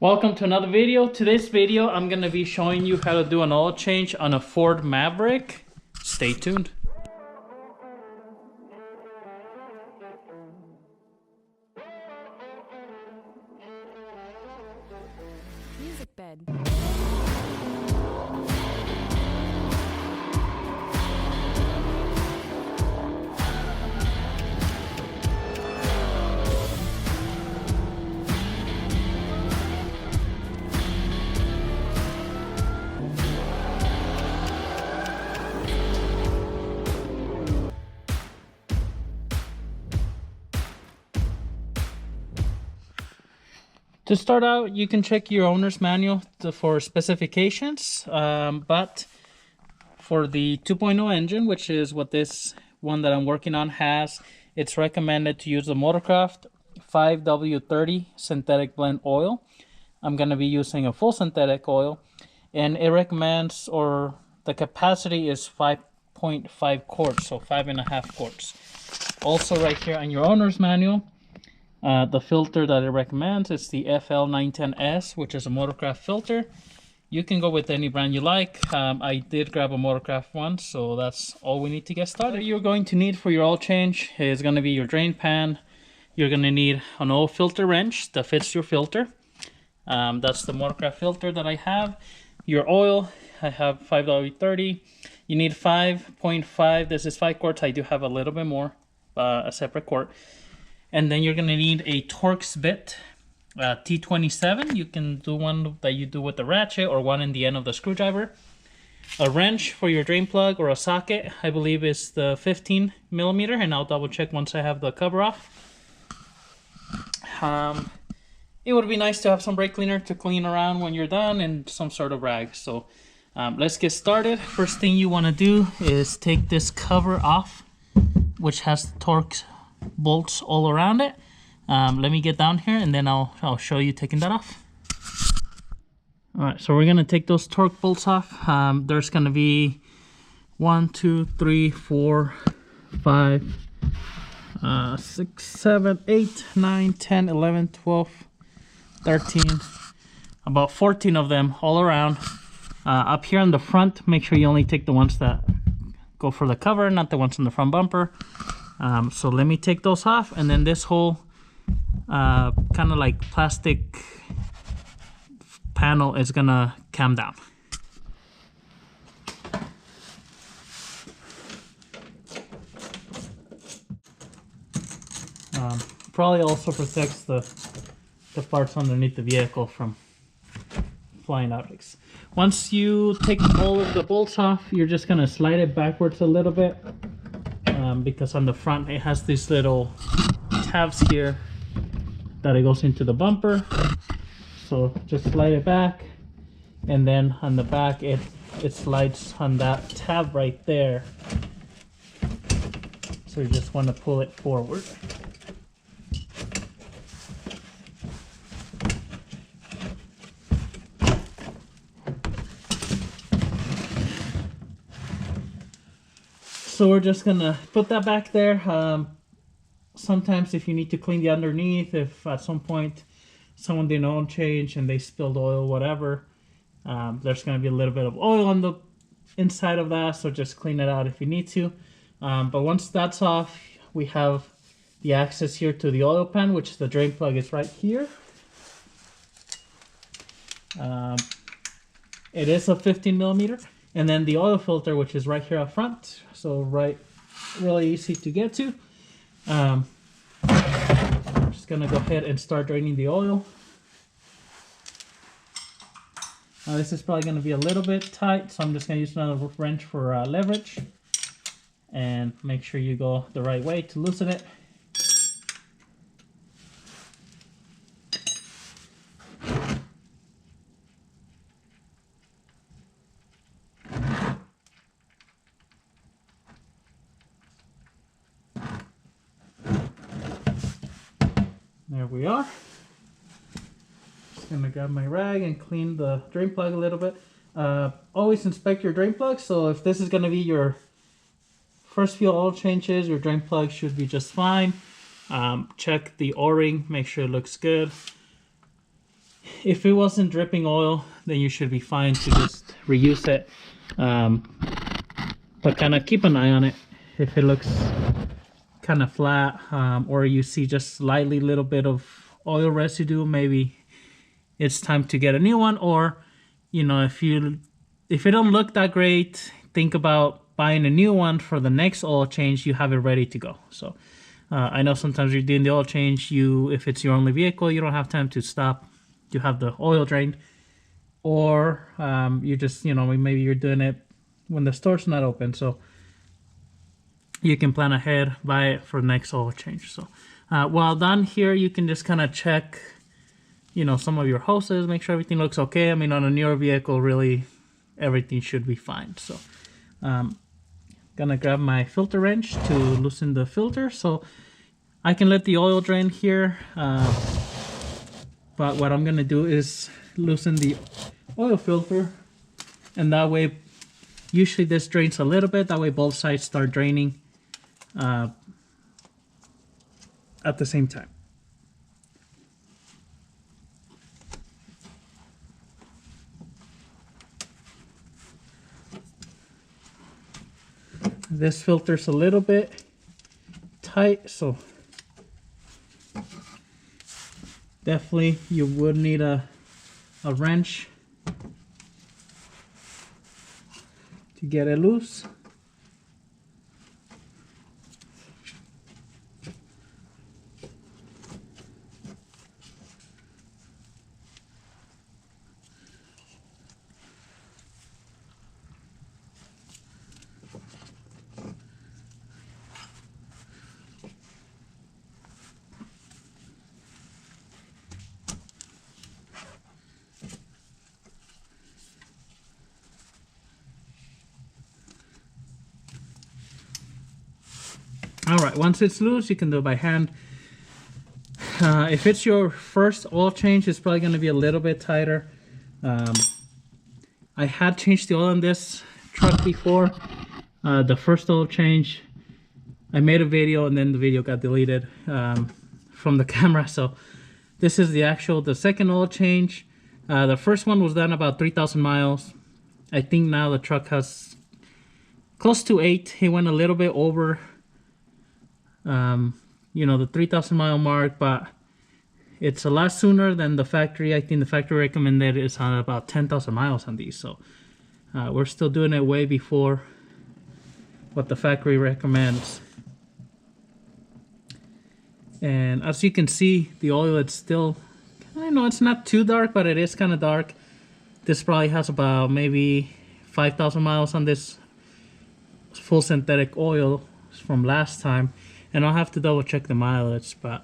Welcome to another video. Today's video, I'm going to be showing you how to do an oil change on a Ford Maverick. Stay tuned. Music bed. To start out, you can check your owner's manual for specifications, but for the 2.0 engine, which is what this one that I'm working on has, it's recommended to use the Motorcraft 5W30 synthetic blend oil. I'm going to be using a full synthetic oil, and it recommends, or the capacity is 5.5 quarts, so 5.5 quarts. Also right here on your owner's manual, the filter that it recommends is the FL910S, which is a Motorcraft filter. You can go with any brand you like. I did grab a Motorcraft one, so that's all we need to get started. What you're going to need for your oil change is going to be your drain pan. You're going to need an oil filter wrench that fits your filter. That's the Motorcraft filter that I have. Your oil, I have 5W30. You need 5.5. This is 5 quarts. I do have a little bit more, a separate quart. And then you're going to need a Torx bit, T27. You can do one that you do with the ratchet or one in the end of the screwdriver. A wrench for your drain plug or a socket, I believe is the 15 millimeter, and I'll double check once I have the cover off. It would be nice to have some brake cleaner to clean around when you're done and some sort of rag. So let's get started. First thing you want to do is take this cover off, which has the Torx bolts all around it. Let me get down here and then I'll show you taking that off. Alright, so we're gonna take those Torx bolts off. There's gonna be 1, 2, 3, 4, 5, 6, 7, 8, 9, 10, 11, 12, 13, about 14 of them all around. Up here on the front, make sure you only take the ones that go for the cover, not the ones on the front bumper. So let me take those off, and then this whole kind of like plastic panel is gonna come down. Probably also protects the parts underneath the vehicle from flying objects. Once you take all of the bolts off, you're just gonna slide it backwards a little bit. Because on the front it has these little tabs here that it goes into the bumper, so just slide it back, and then on the back it slides on that tab right there, so you just want to pull it forward. So we're just gonna put that back there. Sometimes if you need to clean the underneath, if at some point someone did an oil change and they spilled oil, whatever, there's gonna be a little bit of oil on the inside of that, so just clean it out if you need to. But once that's off, we have the access here to the oil pan, which the drain plug is right here. It is a 15 millimeter. And then the oil filter, which is right here up front, so really easy to get to. I'm just gonna go ahead and start draining the oil. Now this is probably gonna be a little bit tight, so I'm just gonna use another wrench for leverage, and make sure you go the right way to loosen it. There we are. Just gonna grab my rag and clean the drain plug a little bit. Always inspect your drain plug, so if this is gonna be your first few oil changes, your drain plug should be just fine. Check the O-ring, make sure it looks good. if it wasn't dripping oil, then you should be fine to just reuse it. But kind of keep an eye on it. If it looks kind of flat, or you see just slightly little bit of oil residue, maybe it's time to get a new one. Or, you know, if it don't look that great, think about buying a new one for the next oil change. You have it ready to go. So I know sometimes you're doing the oil change, if it's your only vehicle, you don't have time to stop. You have the oil drained, or you just, you know, maybe you're doing it when the store's not open, so you can plan ahead, buy it for the next oil change. So while done here, you can just kind of check, you know, some of your hoses, make sure everything looks okay. I mean, on a newer vehicle, really everything should be fine. So gonna grab my filter wrench to loosen the filter, so I can let the oil drain here. But what I'm gonna do is loosen the oil filter, and that way, usually this drains a little bit, that way both sides start draining at the same time. This filter's a little bit tight, so definitely you would need a wrench to get it loose. All right, once it's loose, you can do it by hand. If it's your first oil change, it's probably going to be a little bit tighter. I had changed the oil on this truck before. The first oil change, I made a video and then the video got deleted from the camera. So this is the second oil change. The first one was done about 3,000 miles. I think now the truck has close to 8. He went a little bit over you know, the 3,000 mile mark, but it's a lot sooner than the factory. I think the factory recommended is on about 10,000 miles on these, so we're still doing it way before what the factory recommends. And as you can see, the oil, it's still, I know it's not too dark, but it is kind of dark. This probably has about maybe 5,000 miles on this full synthetic oil from last time. And I'll have to double check the mileage, but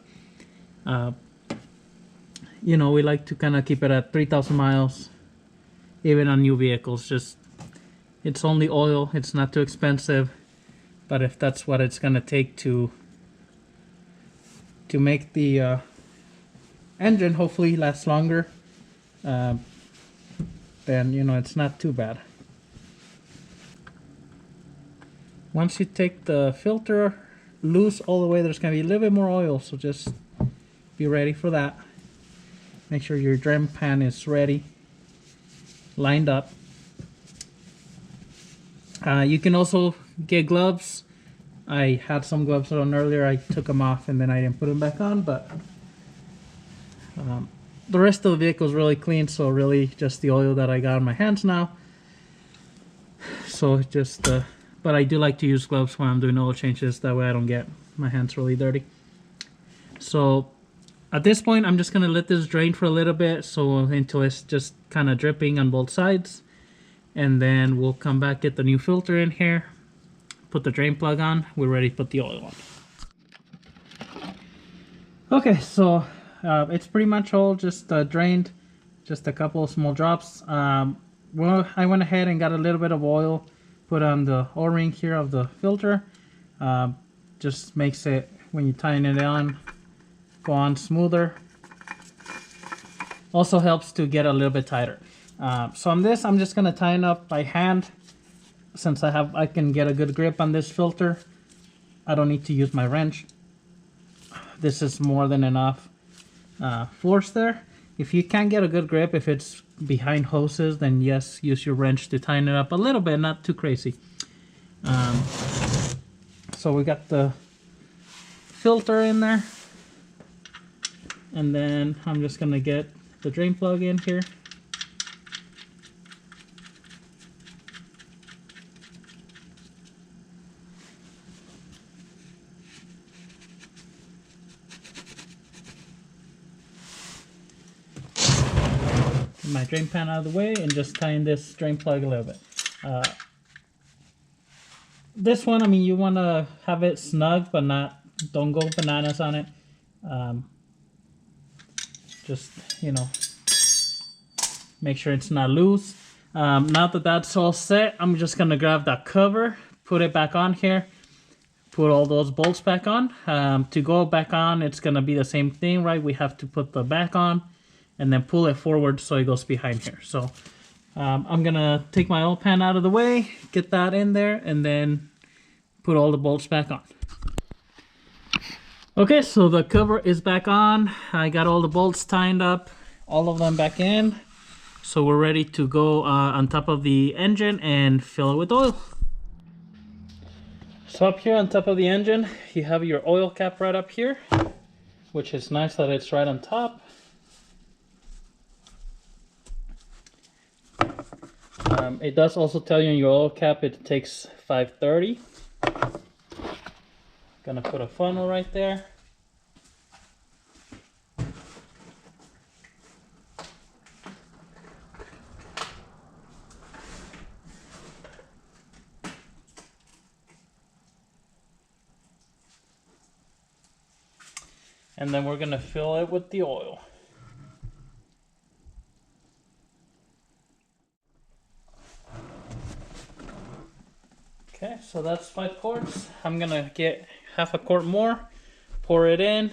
you know, we like to kind of keep it at 3,000 miles, even on new vehicles. Just, it's only oil, it's not too expensive, but if that's what it's gonna take to make the engine hopefully last longer, then, you know, it's not too bad. Once you take the filter loose all the way, there's going to be a little bit more oil, so just be ready for that. Make sure your drain pan is ready, lined up. You can also get gloves. I had some gloves on earlier, I took them off and then I didn't put them back on, but the rest of the vehicle is really clean, so really just the oil that I got on my hands now. So just but I do like to use gloves when I'm doing oil changes, that way I don't get my hands really dirty. So at this point, I'm just gonna let this drain for a little bit, so until it's just kind of dripping on both sides, and then we'll come back, get the new filter in here, put the drain plug on, we're ready to put the oil on. Okay, so it's pretty much all just drained, just a couple of small drops. Well, I went ahead and got a little bit of oil, put on the O-ring here of the filter. Just makes it, when you tighten it on, go on smoother. Also helps to get a little bit tighter. So on this, I'm just gonna tighten up by hand, since I can get a good grip on this filter. I don't need to use my wrench. This is more than enough force there. If you can't get a good grip, if it's behind hoses, then yes, use your wrench to tighten it up a little bit, not too crazy. So we got the filter in there, and then I'm just gonna get the drain plug in here. My drain pan out of the way and just tighten this drain plug a little bit. This one, I mean, you want to have it snug, but don't go bananas on it. Just, you know, make sure it's not loose. Now that that's all set, I'm just going to grab that cover, put it back on here, put all those bolts back on. To go back on, it's going to be the same thing, right? We have to put the back on and then pull it forward so it goes behind here. So I'm gonna take my oil pan out of the way, get that in there, and then put all the bolts back on. Okay, so the cover is back on. I got all the bolts tightened up, all of them back in. So we're ready to go on top of the engine and fill it with oil. So up here on top of the engine, you have your oil cap right up here, which is nice that it's right on top. It does also tell you in your oil cap it takes 530. Gonna put a funnel right there. And then we're gonna fill it with the oil. Okay, so that's 5 quarts. I'm gonna get half a quart more, pour it in,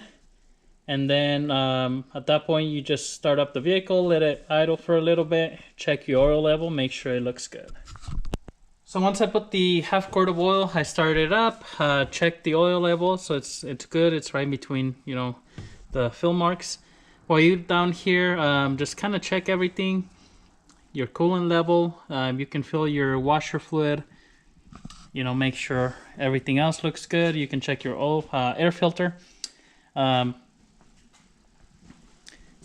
and then at that point you just start up the vehicle, let it idle for a little bit, check your oil level, make sure it looks good. So once I put the half quart of oil, I started it up, checked the oil level, so it's good. It's right between, you know, the fill marks. While you're down here, just kind of check everything, your coolant level. You can fill your washer fluid. You know, make sure everything else looks good. You can check your oil, air filter.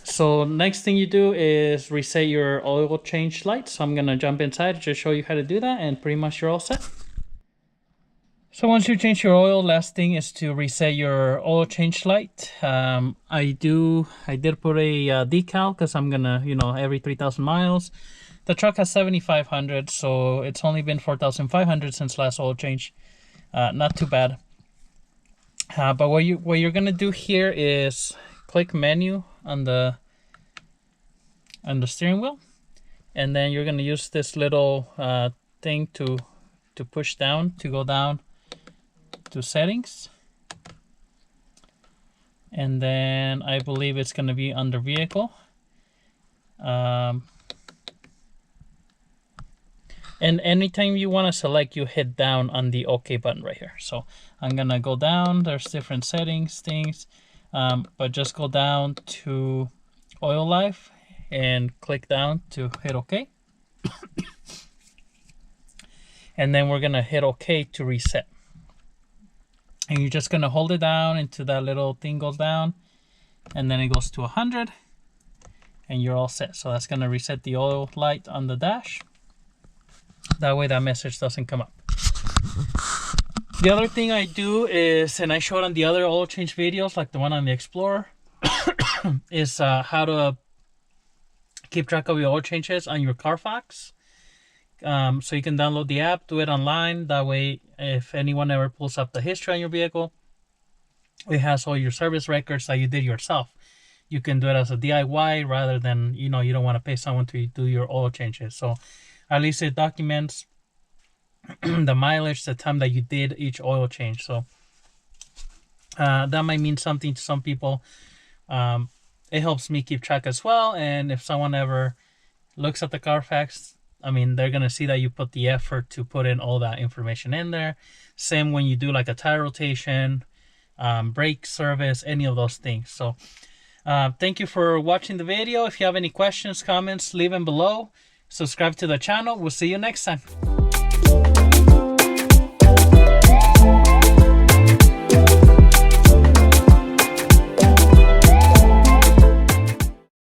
So next thing you do is reset your oil change light. So I'm gonna jump inside to just show you how to do that, and pretty much you're all set. So once you change your oil, last thing is to reset your oil change light. I did put a decal because I'm gonna, you know, every 3,000 miles. The truck has 7,500, so it's only been 4,500 since last oil change. Not too bad. But what you're gonna do here is click menu on the steering wheel, and then you're gonna use this little thing to push down to go down to settings, and then I believe it's gonna be under vehicle. And anytime you want to select, you hit down on the OK button right here. So I'm gonna go down. There's different settings, things, but just go down to oil life and click down to hit OK. And then we're gonna hit OK to reset. And you're just gonna hold it down until that little thing goes down, and then it goes to 100, and you're all set. So that's gonna reset the oil light on the dash. That way that message doesn't come up. The other thing I do is, and I showed on the other oil change videos, like the one on the Explorer, is how to keep track of your oil changes on your Carfax. So you can download the app, do it online. That way, if anyone ever pulls up the history on your vehicle, it has all your service records that you did yourself. You can do it as a DIY rather than, you know, you don't want to pay someone to do your oil changes. So at least it documents the mileage, the time that you did each oil change. So that might mean something to some people. It helps me keep track as well. And if someone ever looks at the Carfax, I mean, they're going to see that you put the effort to put in all that information in there. Same when you do like a tire rotation, brake service, any of those things. So Thank you for watching the video. If you have any questions, comments, leave them below. Subscribe to the channel. We'll see you next time.